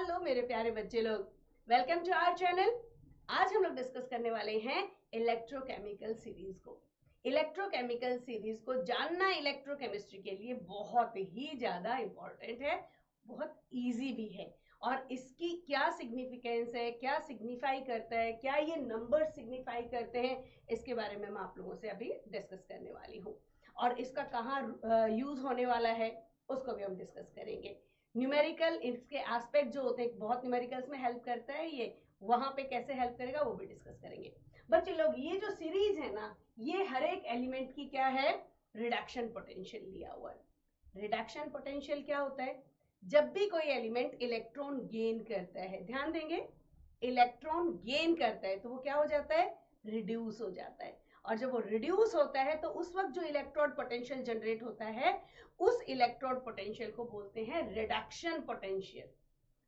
Hello मेरे प्यारे बच्चे लोग, वेलकम टू आवर चैनल। आज हम लोग डिस्कस करने वाले हैं इलेक्ट्रोकेमिकल सीरीज को। इलेक्ट्रोकेमिकल सीरीज को जानना इलेक्ट्रोकेमिस्ट्री के लिए बहुत ही ज्यादा इंपॉर्टेंट है, बहुत इजी भी है। और इसकी क्या सिग्निफिकेंस है, क्या सिग्निफाई करता है, क्या ये नंबर सिग्निफाई करते हैं, इसके बारे में मैं आप लोगों से अभी डिस्कस करने वाली हूँ। और इसका कहाँ यूज होने वाला है उसको भी हम डिस्कस करेंगे। न्यूमेरिकल इसके एस्पेक्ट जो होते हैं, बहुत न्यूमेरिकल्स में हेल्प करता है ये, वहां पे कैसे हेल्प करेगा वो भी डिस्कस करेंगे। बच्चे लोग, ये जो सीरीज है ना, ये हर एक एलिमेंट की क्या है, रिडक्शन पोटेंशियल लिया हुआ है। रिडक्शन पोटेंशियल क्या होता है? जब भी कोई एलिमेंट इलेक्ट्रॉन गेन करता है, ध्यान देंगे, इलेक्ट्रॉन गेन करता है तो वो क्या हो जाता है, रिड्यूस हो जाता है। और जब वो रिड्यूस होता है तो उस वक्त जो इलेक्ट्रोड पोटेंशियल जनरेट होता है, उस इलेक्ट्रोड पोटेंशियल को बोलते हैं रिडक्शन पोटेंशियल।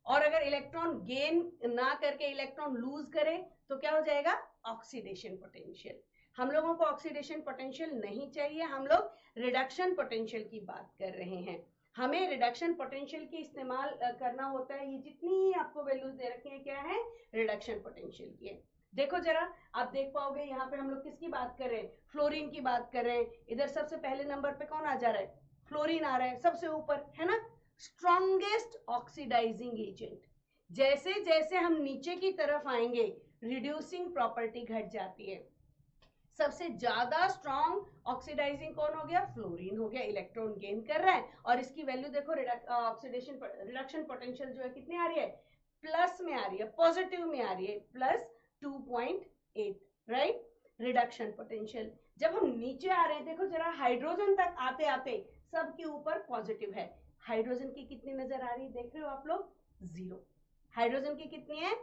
और अगर इलेक्ट्रॉन गेन ना करके इलेक्ट्रॉन लूज करे तो क्या हो जाएगा, ऑक्सीडेशन पोटेंशियल। हम लोगों को ऑक्सीडेशन पोटेंशियल नहीं चाहिए, हम लोग रिडक्शन पोटेंशियल की बात कर रहे हैं। हमें रिडक्शन पोटेंशियल की इस्तेमाल करना होता है। ये जितनी आपको वैल्यूज दे रखी है क्या है, रिडक्शन पोटेंशियल की है। देखो जरा, आप देख पाओगे यहाँ पे हम लोग किसकी बात कर रहे हैं, फ्लोरीन की बात कर रहे हैं। इधर सबसे पहले नंबर पे कौन आ जा रहा है, फ्लोरीन आ रहा है सबसे ऊपर, है ना, स्ट्रॉन्गेस्ट ऑक्सीडाइजिंग एजेंट। जैसे जैसे हम नीचे की तरफ आएंगे रिड्यूसिंग प्रॉपर्टी घट जाती है। सबसे ज्यादा स्ट्रॉन्ग ऑक्सीडाइजिंग कौन हो गया, फ्लोरीन हो गया, इलेक्ट्रॉन गेन कर रहा है। और इसकी वैल्यू देखो, ऑक्सीडेशन रिडक्शन पोटेंशियल जो है कितनी आ रही है, प्लस में आ रही है, पॉजिटिव में आ रही है, प्लस 2.8, राइट, रिडक्शन पोटेंशियल। जब हम नीचे आ रहे हैं, देखो जरा, हाइड्रोजन तक आते आते सबके ऊपर पॉजिटिव है। हाइड्रोजन की कितनी नजर आ रही है, देख रहे हो आप लोग, 0। हाइड्रोजन की कितनी है,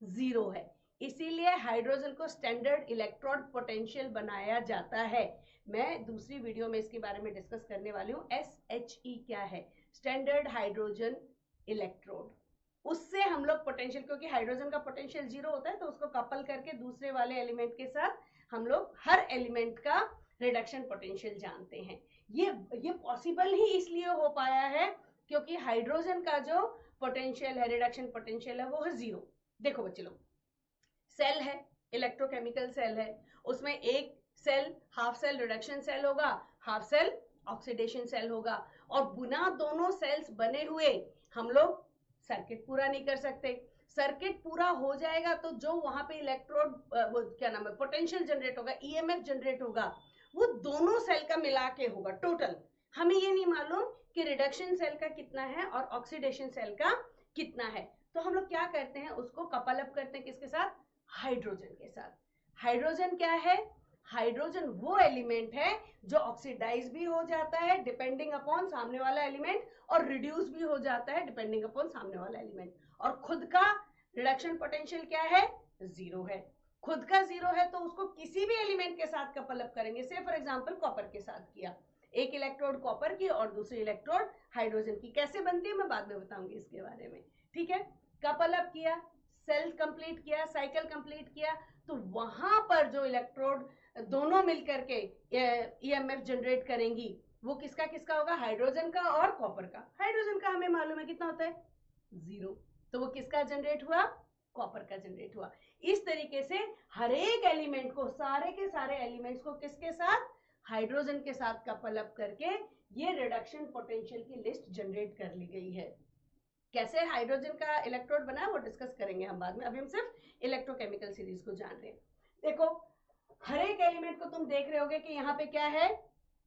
0 है। इसीलिए हाइड्रोजन को स्टैंडर्ड इलेक्ट्रोड पोटेंशियल बनाया जाता है। मैं दूसरी वीडियो में इसके बारे में डिस्कस करने वाली हूँ। SHE क्या है, स्टैंडर्ड हाइड्रोजन इलेक्ट्रोड। उससे हम लोग पोटेंशियल, क्योंकि हाइड्रोजन का पोटेंशियल 0 होता है तो उसको कपल करके दूसरे वाले एलिमेंट के साथ हम लोग हर एलिमेंट का रिडक्शन पोटेंशियल जानते हैं। ये पॉसिबल ही इसलिए हो पाया है क्योंकि हाइड्रोजन का जो पोटेंशियल है, रिडक्शन पोटेंशियल है, वो है 0। देखो बच्चे लोग, सेल है, इलेक्ट्रोकेमिकल सेल है, उसमें एक cell half cell reduction cell होगा, हाफ सेल ऑक्सीडेशन सेल होगा। और बिना दोनों सेल्स बने हुए हम लोग सर्किट पूरा नहीं कर सकते। सर्किट पूरा हो जाएगा तो जो वहां पे इलेक्ट्रोड वो क्या नाम है, पोटेंशियल जनरेट होगा, EMF जनरेट होगा, वो दोनों सेल का मिला के होगा टोटल। हमें ये नहीं मालूम कि रिडक्शन सेल का कितना है और ऑक्सीडेशन सेल का कितना है। तो हम लोग क्या करते हैं, उसको कपल अप करते हैं किसके साथ, हाइड्रोजन के साथ। हाइड्रोजन क्या है, हाइड्रोजन वो एलिमेंट है जो ऑक्सीडाइज भी हो जाता है डिपेंडिंग अपॉन सामने वाला एलिमेंट, और रिड्यूस भी हो जाता है डिपेंडिंग अपॉन सामने वाला एलिमेंट। और खुद का रिडक्शन पोटेंशियल क्या है, 0 है। खुद का 0 है तो उसको किसी भी एलिमेंट के साथ कपल अप करेंगे। से फॉर एग्जांपल कॉपर के साथ किया, एक इलेक्ट्रोड कॉपर की और दूसरी इलेक्ट्रोड हाइड्रोजन की। कैसे बनती है मैं बाद में बताऊंगी इसके बारे में, ठीक है। कपल अप किया, सेल कंप्लीट किया, साइकिल कंप्लीट किया, तो वहां पर जो इलेक्ट्रोड दोनों मिलकर के EMF जनरेट करेंगी, वो किसका किसका होगा, हाइड्रोजन का और कॉपर का। हाइड्रोजन का हमें मालूम है कितना होता है, 0, तो वो किसका जनरेट हुआ, कॉपर का जनरेट हुआ। इस तरीके से हर एक एलिमेंट को, सारे के सारे एलिमेंट्स को किसके साथ, हाइड्रोजन के साथ कपल अप करके ये रिडक्शन पोटेंशियल की लिस्ट जनरेट कर ली गई है। कैसे हाइड्रोजन का इलेक्ट्रोड बना है वो डिस्कस करेंगे हम बाद में, अभी हम सिर्फ इलेक्ट्रोकेमिकल सीरीज को जान रहे हैं। देखो, हर एक एलिमेंट को तुम देख रहे होगे कि यहाँ पे क्या है,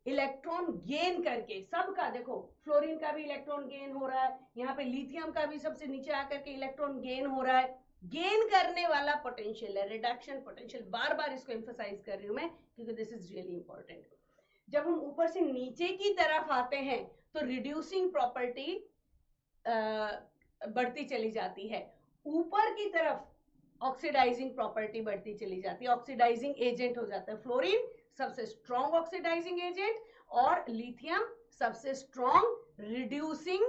इलेक्ट्रॉन गेन करके सबका, देखो फ्लोरीन का भी इलेक्ट्रॉन गेन हो रहा है, यहाँ पे लिथियम का भी सबसे नीचे आकर के इलेक्ट्रॉन गेन हो रहा है। गेन करने वाला पोटेंशियल है रिडक्शन पोटेंशियल। बार बार इसको एम्फसाइज कर रही हूं मैं क्योंकि दिस इज रियली इंपॉर्टेंट। जब हम ऊपर से नीचे की तरफ आते हैं तो रिड्यूसिंग प्रॉपर्टी बढ़ती चली जाती है, ऊपर की तरफ ऑक्सीडाइजिंग प्रॉपर्टी बढ़ती चली जाती है, ऑक्सीडाइजिंग एजेंट हो जाता है। फ्लोरीन सबसे स्ट्रॉन्ग ऑक्सीडाइजिंग एजेंट और लिथियम सबसे स्ट्रॉन्ग रिड्यूसिंग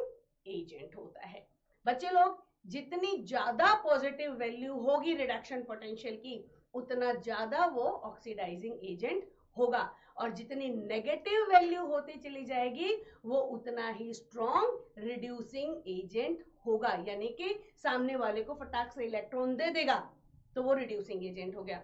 एजेंट होता है। बच्चे लोग, जितनी ज्यादा पॉजिटिव वैल्यू होगी रिडक्शन पोटेंशियल की, उतना ज्यादा वो ऑक्सीडाइजिंग एजेंट होगा, और जितनी नेगेटिव वैल्यू होती चली जाएगी वो उतना ही स्ट्रॉन्ग रिड्यूसिंग एजेंट होगा, यानी कि सामने वाले को फटाक से इलेक्ट्रॉन दे देगा, तो वो रिड्यूसिंग एजेंट हो गया।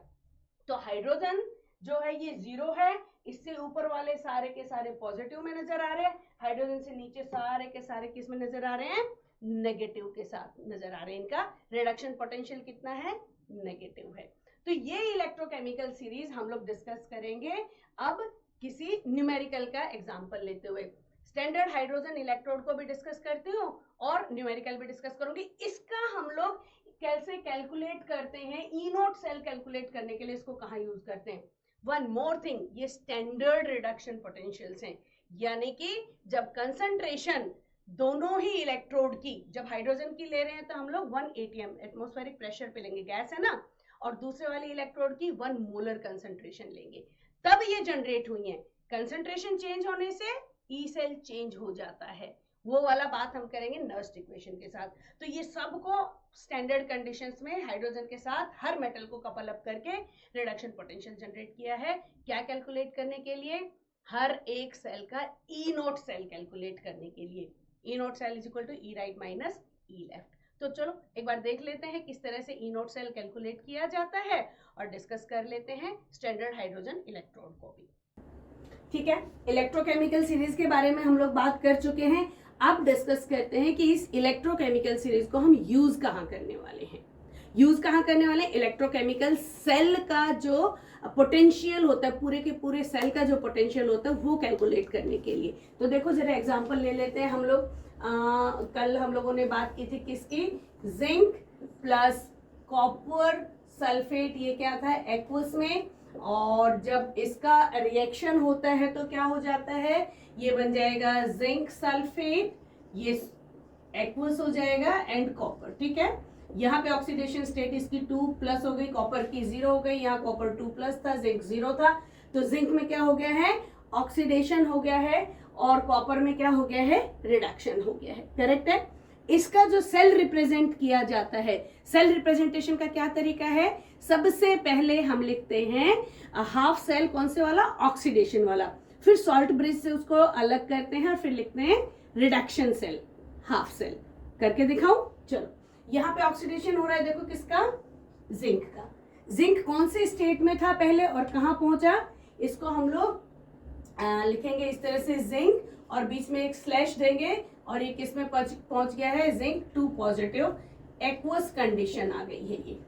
तो हाइड्रोजन जो है ये 0 है, इससे ऊपर वाले सारे के सारे पॉजिटिव में नजर आ रहे हैं, हाइड्रोजन से नीचे सारे के सारे किस में नजर आ रहे हैं, नेगेटिव के साथ नजर आ रहे हैं। इनका रिडक्शन पोटेंशियल कितना है, नेगेटिव है। तो ये इलेक्ट्रोकेमिकल सीरीज हम लोग डिस्कस करेंगे अब किसी न्यूमेरिकल का एग्जांपल लेते हुए। स्टैंडर्ड हाइड्रोजन इलेक्ट्रोड को भी डिस्कस करती हूँ और न्यूमेरिकल भी डिस्कस करूंगी। इसका हम लोग कैसे कैलकुलेट करते हैं, ई नोट सेल कैलकुलेट करने के लिए इसको कहाँ यूज करते हैं। वन मोर थिंग, ये स्टैंडर्ड रिडक्शन पोटेंशियल्स हैं, यानी कि जब कंसंट्रेशन दोनों ही इलेक्ट्रोड की, जब हाइड्रोजन की ले रहे हैं तो हम लोग 1 atm एटमॉस्फेरिक प्रेशर पे लेंगे, गैस है ना, और दूसरे वाली इलेक्ट्रोड की 1 मोलर कंसंट्रेशन लेंगे, तब ये जनरेट हुई है। कंसंट्रेशन चेंज होने से ई सेल चेंज हो जाता है, वो वाला बात हम करेंगे नर्स्ट इक्वेशन के साथ। तो ये सबको स्टैंडर्ड कंडीशंस में हाइड्रोजन के साथ हर मेटल को कपल अप करके रिडक्शन पोटेंशियल जनरेट किया है। क्या कैलकुलेट करने के लिए, हर एक सेल का ई नोट सेल कैलकुलेट करने के लिए। E naught cell is equal to E right minus E left. तो चलो एक बार देख लेते हैं किस तरह से ई नोट सेल कैलकुलेट किया जाता है और डिस्कस कर लेते हैं स्टैंडर्ड हाइड्रोजन इलेक्ट्रोड को भी। ठीक है, इलेक्ट्रोकेमिकल सीरीज के बारे में हम लोग बात कर चुके हैं। अब डिस्कस करते हैं कि इस इलेक्ट्रोकेमिकल सीरीज को हम यूज कहाँ करने वाले हैं। यूज कहाँ करने वाले हैं, इलेक्ट्रोकेमिकल सेल का जो पोटेंशियल होता है, पूरे के पूरे सेल का जो पोटेंशियल होता है वो कैलकुलेट करने के लिए। तो देखो जरा एग्जांपल ले लेते हैं हम लोग। कल हम लोगों ने बात की थी किसकी, जिंक प्लस कॉपर सल्फेट, ये क्या था एक्वस में, और जब इसका रिएक्शन होता है तो क्या हो जाता है, ये बन जाएगा जिंक सल्फेट, ये एक्वस हो जाएगा एंड कॉपर। ठीक है, यहाँ पे ऑक्सीडेशन स्टेट इसकी 2 प्लस हो गई, कॉपर की 0 हो गई, यहाँ कॉपर 2 प्लस था, जिंक 0 था, तो जिंक में क्या हो गया है, ऑक्सीडेशन हो गया है, और कॉपर में क्या हो गया है, रिडक्शन हो गया है। करेक्ट है। इसका जो सेल रिप्रेजेंट किया जाता है, सेल रिप्रेजेंटेशन का क्या तरीका है, सबसे पहले हम लिखते हैं हाफ सेल, कौन से वाला, ऑक्सीडेशन वाला, फिर सॉल्ट ब्रिज से उसको अलग करते हैं और फिर लिखते हैं रिडक्शन सेल, हाफ सेल। करके दिखाऊं, चलो। यहाँ पे ऑक्सीडेशन हो रहा है, देखो किसका, जिंक का। जिंक कौन से स्टेट में था पहले और कहाँ पहुंचा, इसको हम लोग लिखेंगे इस तरह से, जिंक, और बीच में एक स्लैश देंगे, और ये किस में पहुंच गया है, जिंक 2 पॉजिटिव, एक्वस कंडीशन आ गई है ये।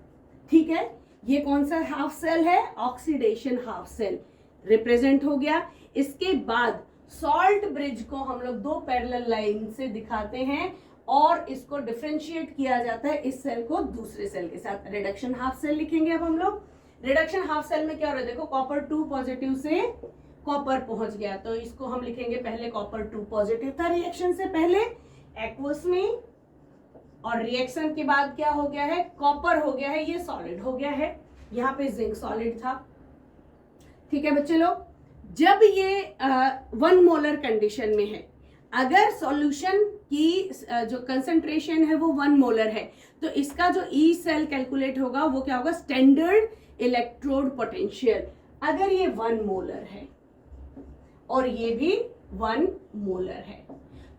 ठीक है, ये कौन सा हाफ सेल है, ऑक्सीडेशन हाफ सेल रिप्रेजेंट हो गया। इसके बाद सॉल्ट ब्रिज को हम लोग 2 पैरेलल लाइन से दिखाते हैं और इसको डिफरेंशिएट किया जाता है इस सेल को दूसरे सेल के साथ, रिडक्शन हाफ सेल लिखेंगे। अब हम लोग रिडक्शन हाफ सेल में क्या हो रहा है, देखो कॉपर 2 पॉजिटिव से कॉपर पहुंच गया, तो इसको हम लिखेंगे, पहले कॉपर 2 पॉजिटिव था रिएक्शन से पहले एक्वस में, और रिएक्शन के बाद क्या हो गया है, कॉपर हो गया है, ये सॉलिड हो गया है, यहाँ पे जिंक सॉलिड था। ठीक है बच्चे लोग, जब ये 1 मोलर कंडीशन में है, अगर सॉल्यूशन की जो कंसंट्रेशन है वो 1 मोलर है, तो इसका जो ई सेल कैलकुलेट होगा वो क्या होगा, स्टैंडर्ड इलेक्ट्रोड पोटेंशियल। अगर ये 1 मोलर है और ये भी 1 मोलर है,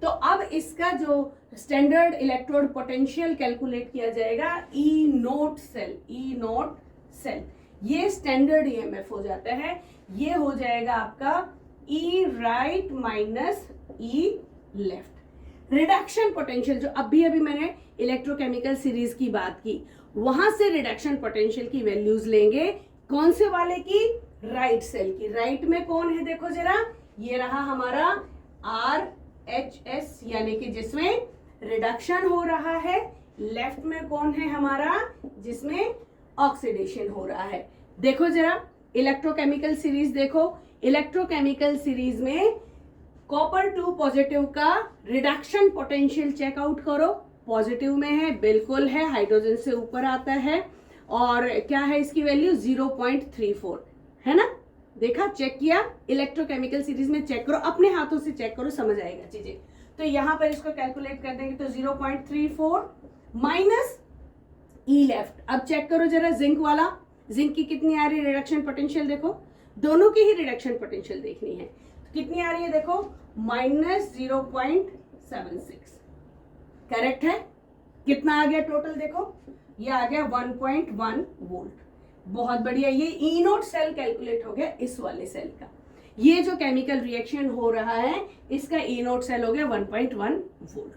तो अब इसका जो स्टैंडर्ड इलेक्ट्रोड पोटेंशियल कैलकुलेट किया जाएगा, ई नोट सेल, ई नोट सेल, ये स्टैंडर्ड ईएमएफ हो जाता है, ये हो जाएगा आपका ई right minus E left. Reduction potential, जो अभी मैंने इलेक्ट्रोकेमिकल सीरीज की बात की, वहां से रिडक्शन पोटेंशियल की वैल्यूज लेंगे, कौन से वाले की, राइट सेल की। राइट में कौन है, देखो जरा, ये रहा हमारा RHS, यानी कि जिसमें रिडक्शन हो रहा है। लेफ्ट में कौन है हमारा, जिसमें ऑक्सीडेशन हो रहा है। देखो जरा इलेक्ट्रोकेमिकल सीरीज देखो, इलेक्ट्रोकेमिकल सीरीज में कॉपर 2 पॉजिटिव का रिडक्शन पोटेंशियल चेकआउट करो, पॉजिटिव में है, बिल्कुल है, हाइड्रोजन से ऊपर आता है, और क्या है इसकी वैल्यू 0.34 है ना, देखा, चेक किया, इलेक्ट्रोकेमिकल सीरीज में चेक करो, अपने हाथों से चेक करो, समझ आएगा चीजें। तो यहां पर इसको कैलकुलेट कर देंगे, तो 0.34 माइनस ई लेफ्ट। अब चेक करो जरा जिंक वाला, जिंक की कितनी आ रही है रिडक्शन पोटेंशियल, देखो दोनों की ही रिडक्शन पोटेंशियल देखनी है, तो कितनी आ रही है, देखो -0.76। करेक्ट है, कितना आ गया टोटल, देखो ये आ गया 1.1 वोल्ट। बहुत बढ़िया, ये ई नोट सेल कैलकुलेट हो गया इस वाले सेल का। ये जो केमिकल रिएक्शन हो रहा है इसका ई नोट सेल हो गया 1.1 वोल्ट।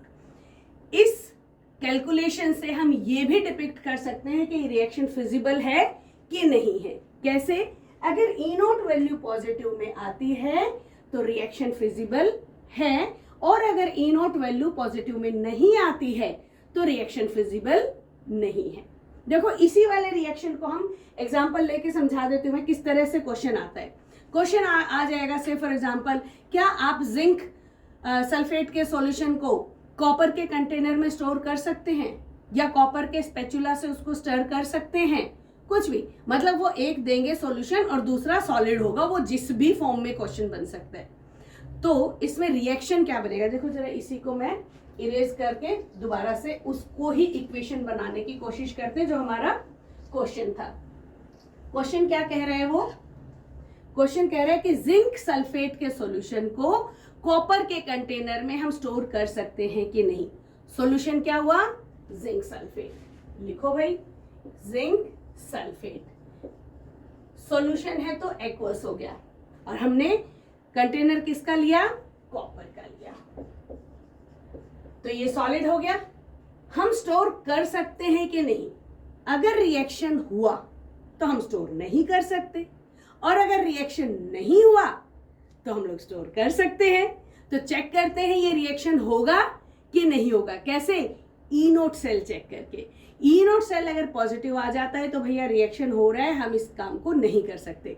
इस कैलकुलेशन से हम ये भी डिपिक्ट कर सकते हैं कि रिएक्शन फिजिबल है कि नहीं है। कैसे? अगर ई नोट वैल्यू पॉजिटिव में आती है तो रिएक्शन फिजिबल है, और अगर ई नोट वैल्यू पॉजिटिव में नहीं आती है तो रिएक्शन फिजिबल नहीं है। देखो इसी वाले रिएक्शन को हम एग्जांपल लेके समझा देते हैं किस तरह से क्वेश्चन आता है। क्वेश्चन आ जाएगा से फॉर एग्जांपल, क्या आप जिंक सल्फेट के सॉल्यूशन को कॉपर के कंटेनर में स्टोर कर सकते हैं, या कॉपर के स्पैचुला से उसको स्टर कर सकते हैं? कुछ भी, मतलब वो एक देंगे सॉल्यूशन और दूसरा सॉलिड होगा, वो जिस भी फॉर्म में क्वेश्चन बन सकता है। तो इसमें रिएक्शन क्या बनेगा, देखो जरा इसी को मैं इरेज करके दोबारा से उसको ही इक्वेशन बनाने की कोशिश करते हैं जो हमारा क्वेश्चन था। क्वेश्चन क्या कह रहे हैं वो? क्वेश्चन कह रहे हैं कि जिंक सल्फेट के सॉल्यूशन को कॉपर के कंटेनर में हम स्टोर कर सकते हैं कि नहीं। सॉल्यूशन क्या हुआ? Zinc sulphate. लिखो भाई, जिंक सल्फेट सॉल्यूशन है तो एक्वस हो गया, और हमने कंटेनर किसका लिया? कॉपर का लिया, तो ये सॉलिड हो गया। हम स्टोर कर सकते हैं कि नहीं? अगर रिएक्शन हुआ तो हम स्टोर नहीं कर सकते, और अगर रिएक्शन नहीं हुआ तो हम लोग स्टोर कर सकते हैं। तो चेक करते हैं ये रिएक्शन होगा कि नहीं होगा। कैसे? ई नोट सेल चेक करके। ई नोट सेल अगर पॉजिटिव आ जाता है तो भैया रिएक्शन हो रहा है, हम इस काम को नहीं कर सकते।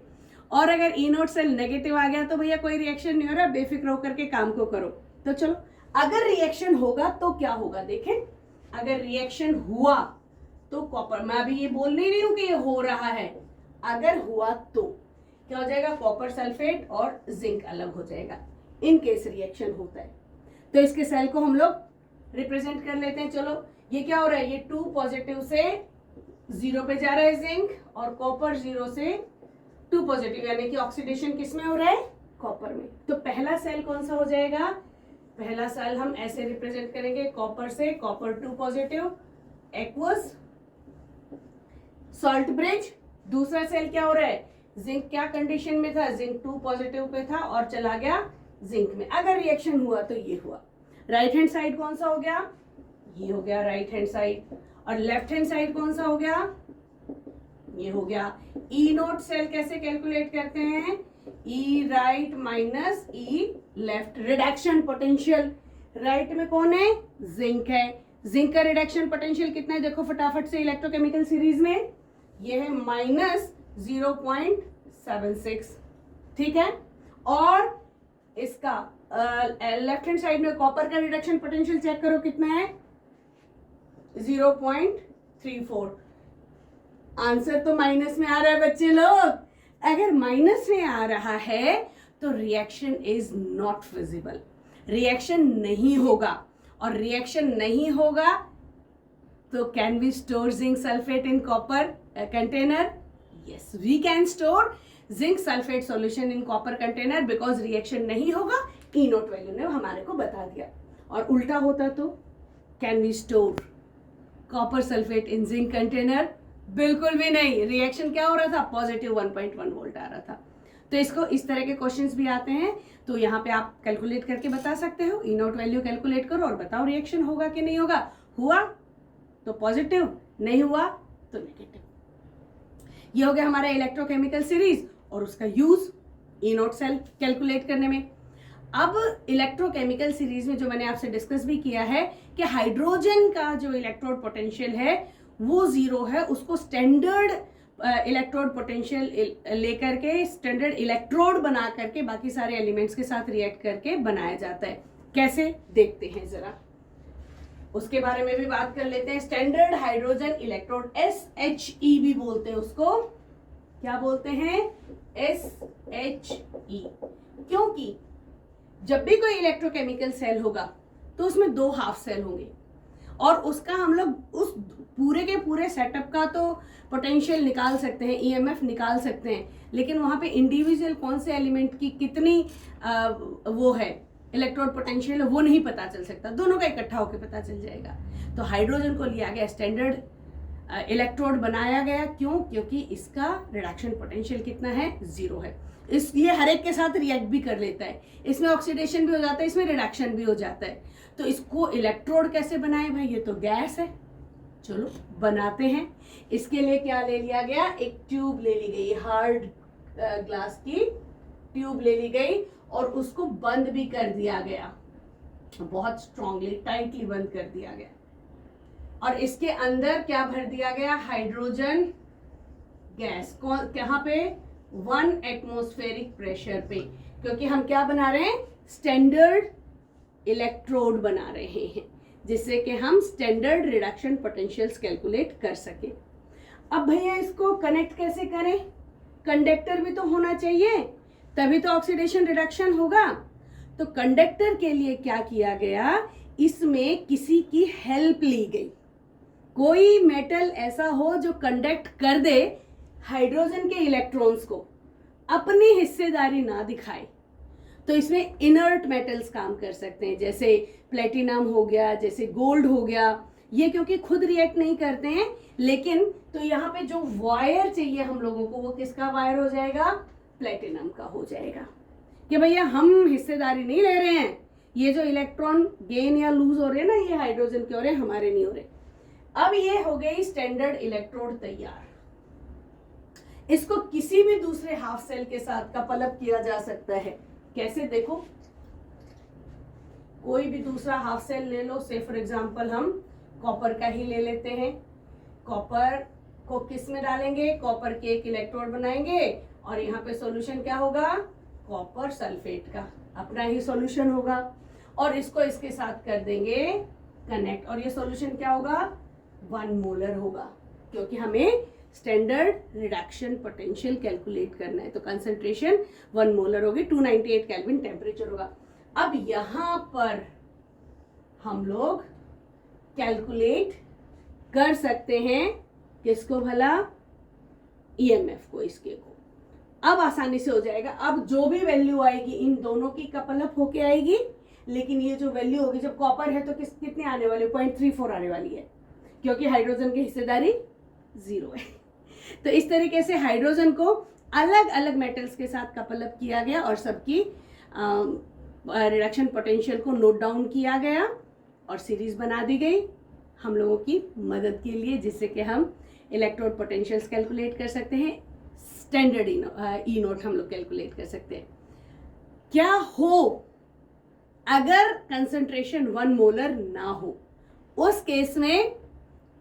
और अगर ई नोट सेल नेगेटिव आ गया तो भैया कोई रिएक्शन नहीं हो रहा, बेफिक्र होकर के काम को करो। तो चलो, अगर रिएक्शन होगा तो क्या होगा देखें। अगर रिएक्शन हुआ तो कॉपर, मैं अभी ये बोल नहीं रही हूं कि ये हो रहा है, अगर हुआ तो क्या हो जाएगा? कॉपर सल्फेट और जिंक अलग हो जाएगा, इन केस रिएक्शन होता है। तो इसके सेल को हम लोग रिप्रेजेंट कर लेते हैं। चलो, ये क्या हो रहा है? ये 2 पॉजिटिव से 0 पे जा रहा है जिंक, और कॉपर 0 से 2 पॉजिटिव, यानी कि ऑक्सीडेशन किस में हो रहा है? कॉपर में। तो पहला सेल कौन सा हो जाएगा? पहला सेल हम ऐसे रिप्रेजेंट करेंगे, कॉपर से copper 2 positive, aqueous salt bridge. दूसरा सेल क्या हो रहा है? जिंक क्या कंडीशन में था? जिंक 2 पॉजिटिव पे था और चला गया जिंक में। अगर रिएक्शन हुआ तो ये हुआ। राइट हैंड साइड कौन सा हो गया? ये हो गया राइट हैंड साइड। और लेफ्ट हैंड साइड कौन सा हो गया? ये हो गया। ई नोट सेल कैसे कैलकुलेट करते हैं? ई right minus E left. Reduction potential, right में कौन है? जिंक है। जिंक का रिडक्शन पोटेंशियल कितना है? देखो फटाफट से इलेक्ट्रोकेमिकल सीरीज में, ये है -0.76। ठीक है। और इसका लेफ्ट हैंड साइड में कॉपर का रिडक्शन पोटेंशियल चेक करो कितना है? 0.34। आंसर तो माइनस में आ रहा है बच्चे लोग। अगर माइनस में आ रहा है तो reaction is not feasible, reaction नहीं होगा। और रिएक्शन नहीं होगा तो can we store zinc sulphate in copper container? Yes, we can store zinc sulphate solution in copper container, because reaction नहीं होगा। ई नोट वैल्यू ने हमारे को बता दिया। और उल्टा होता तो can we store copper sulphate in zinc container? बिल्कुल भी नहीं। रिएक्शन क्या हो रहा था? पॉजिटिव 1.1 वोल्ट आ रहा था। तो इसको इस तरह के क्वेश्चंस भी आते हैं, तो यहाँ पे आप कैलकुलेट करके बता सकते हो। ई नोट वैल्यू कैलकुलेट करो और बताओ रिएक्शन होगा कि नहीं होगा। हुआ तो पॉजिटिव, नहीं हुआ तो नेगेटिव। ये हो गया हमारा इलेक्ट्रोकेमिकल सीरीज और उसका यूज ई नोट सेल कैलकुलेट करने में। अब इलेक्ट्रोकेमिकल सीरीज में जो मैंने आपसे डिस्कस भी किया है कि हाइड्रोजन का जो इलेक्ट्रोड पोटेंशियल है वो 0 है, उसको स्टैंडर्ड इलेक्ट्रोड पोटेंशियल लेकर के स्टैंडर्ड इलेक्ट्रोड बना करके बाकी सारे एलिमेंट्स के साथ रिएक्ट करके बनाया जाता है। कैसे देखते हैं जरा, उसके बारे में भी बात कर लेते हैं। स्टैंडर्ड हाइड्रोजन इलेक्ट्रोड, SHE भी बोलते हैं उसको। क्या बोलते हैं? SHE। क्योंकि जब भी कोई इलेक्ट्रोकेमिकल सेल होगा तो उसमें 2 हाफ सेल होंगे, और उसका हम लोग उस पूरे के पूरे सेटअप का तो पोटेंशियल निकाल सकते हैं, EMF निकाल सकते हैं, लेकिन वहां पे इंडिविजुअल कौन से एलिमेंट की कितनी वो है इलेक्ट्रोड पोटेंशियल वो नहीं पता चल सकता। दोनों का इकट्ठा होकर पता चल जाएगा। तो हाइड्रोजन को लिया गया स्टैंडर्ड इलेक्ट्रोड बनाया गया। क्यों? क्योंकि इसका रिडक्शन पोटेंशियल कितना है? 0 है। ये हर एक के साथ रिएक्ट भी कर लेता है, इसमें ऑक्सीडेशन भी हो जाता है, इसमें रिडक्शन भी हो जाता है। तो इसको इलेक्ट्रोड कैसे बनाए भाई? ये तो गैस है, चलो बनाते हैं। इसके लिए क्या ले लिया गया? एक ट्यूब ले ली गई, हार्ड ग्लास की ट्यूब ले ली गई और उसको बंद भी कर दिया गया, बहुत स्ट्रांगली टाइटली बंद कर दिया गया। और इसके अंदर क्या भर दिया गया? Hydrogen gas. कहाँ पे? 1 एटमॉस्फेरिक प्रेशर पे, क्योंकि हम क्या बना रहे हैं? स्टैंडर्ड इलेक्ट्रोड बना रहे हैं, जिससे कि हम स्टैंडर्ड रिडक्शन पोटेंशियल्स कैलकुलेट कर सके। अब भैया इसको कनेक्ट कैसे करें? कंडक्टर भी तो होना चाहिए, तभी तो ऑक्सीडेशन रिडक्शन होगा। तो कंडक्टर के लिए क्या किया गया? इसमें किसी की हेल्प ली गई। कोई मेटल ऐसा हो जो कंडक्ट कर दे हाइड्रोजन के इलेक्ट्रॉन्स को, अपनी हिस्सेदारी ना दिखाए। तो इसमें इनर्ट मेटल्स काम कर सकते हैं, जैसे प्लेटिनम हो गया, जैसे गोल्ड हो गया। ये क्योंकि खुद रिएक्ट नहीं करते हैं, लेकिन तो यहाँ पे जो वायर चाहिए हम लोगों को, वो किसका वायर हो जाएगा? प्लेटिनम का हो जाएगा। कि भैया हम हिस्सेदारी नहीं ले रहे हैं, ये जो इलेक्ट्रॉन गेन या लूज हो रहे हैं ना, ये हाइड्रोजन के हो रहे हैं, हमारे नहीं हो रहे। अब ये हो गई स्टैंडर्ड इलेक्ट्रोड तैयार। इसको किसी भी दूसरे हाफ सेल के साथ कपल अप किया जा सकता है। कैसे? देखो, कोई भी दूसरा हाफ सेल ले लो, से फॉर एग्जांपल हम कॉपर का ही ले लेते हैं। कॉपर को किस में डालेंगे? कॉपर के एक इलेक्ट्रोड बनाएंगे और यहाँ पे सॉल्यूशन क्या होगा? कॉपर सल्फेट का अपना ही सॉल्यूशन होगा, और इसको इसके साथ कर देंगे कनेक्ट, और ये सॉल्यूशन क्या होगा? 1 मोलर होगा, क्योंकि हमें स्टैंडर्ड रिडक्शन पोटेंशियल कैलकुलेट करना है। तो कंसंट्रेशन 1 मोलर होगी, 298 केल्विन टेम्परेचर होगा। अब यहां पर हम लोग कैलकुलेट कर सकते हैं किसको भला? ईएमएफ को, इसके को। अब आसानी से हो जाएगा। अब जो भी वैल्यू आएगी इन दोनों की कपल अप होके आएगी, लेकिन ये जो वैल्यू होगी, जब कॉपर है तो कितने आने वाले? 0.34 आने वाली है, क्योंकि हाइड्रोजन की हिस्सेदारी 0 है। तो इस तरीके से हाइड्रोजन को अलग अलग मेटल्स के साथ कपल अप किया गया और सबकी रिडक्शन पोटेंशियल को नोट डाउन किया गया और सीरीज बना दी गई हम लोगों की मदद के लिए, जिससे कि हम इलेक्ट्रोड पोटेंशियल्स कैलकुलेट कर सकते हैं, स्टैंडर्ड ई नोट हम लोग कैलकुलेट कर सकते हैं। क्या हो अगर कंसंट्रेशन 1 मोलर ना हो? उस केस में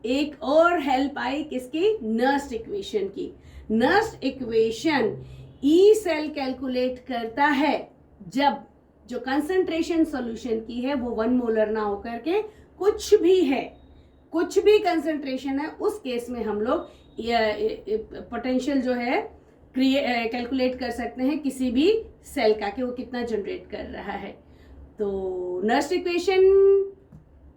एक और हेल्प आई किसकी? नर्स्ट इक्वेशन की। Nernst equation E cell calculate करता है जब जो कंसंट्रेशन सॉल्यूशन की है वो 1 मोलर ना होकर के कुछ भी है, कुछ भी कंसंट्रेशन है, उस केस में हम लोग पोटेंशियल जो है कैलकुलेट कर सकते हैं किसी भी सेल का, कि वो कितना जनरेट कर रहा है। तो नर्स्ट इक्वेशन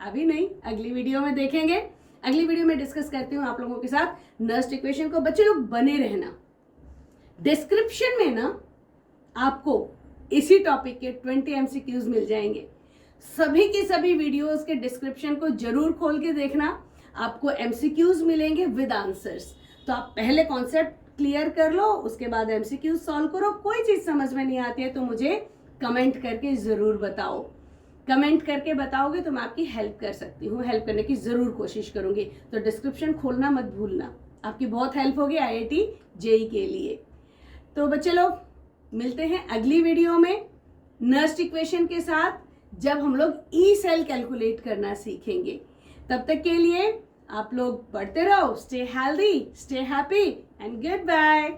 अभी नहीं, अगली वीडियो में देखेंगे। अगली वीडियो में डिस्कस करती हूँ आप लोगों के साथ नर्स्ट इक्वेशन को। बच्चे लोग बने रहना, डिस्क्रिप्शन में ना आपको इसी टॉपिक के 20 MCQs मिल जाएंगे। सभी की सभी वीडियोस के डिस्क्रिप्शन को जरूर खोल के देखना, आपको MCQs मिलेंगे विद आंसर्स। तो आप पहले कॉन्सेप्ट क्लियर कर लो, उसके बाद MCQs सॉल्व करो। कोई चीज समझ में नहीं आती है तो मुझे कमेंट करके जरूर बताओ। कमेंट करके बताओगे तो मैं आपकी हेल्प कर सकती हूँ, हेल्प करने की जरूर कोशिश करूंगी। तो डिस्क्रिप्शन खोलना मत भूलना, आपकी बहुत हेल्प होगी IIT JEE के लिए। तो बच्चे लोग मिलते हैं अगली वीडियो में नर्स्ट इक्वेशन के साथ, जब हम लोग ई सेल कैलकुलेट करना सीखेंगे। तब तक के लिए आप लोग पढ़ते रहो। Stay healthy, stay happy and good bye.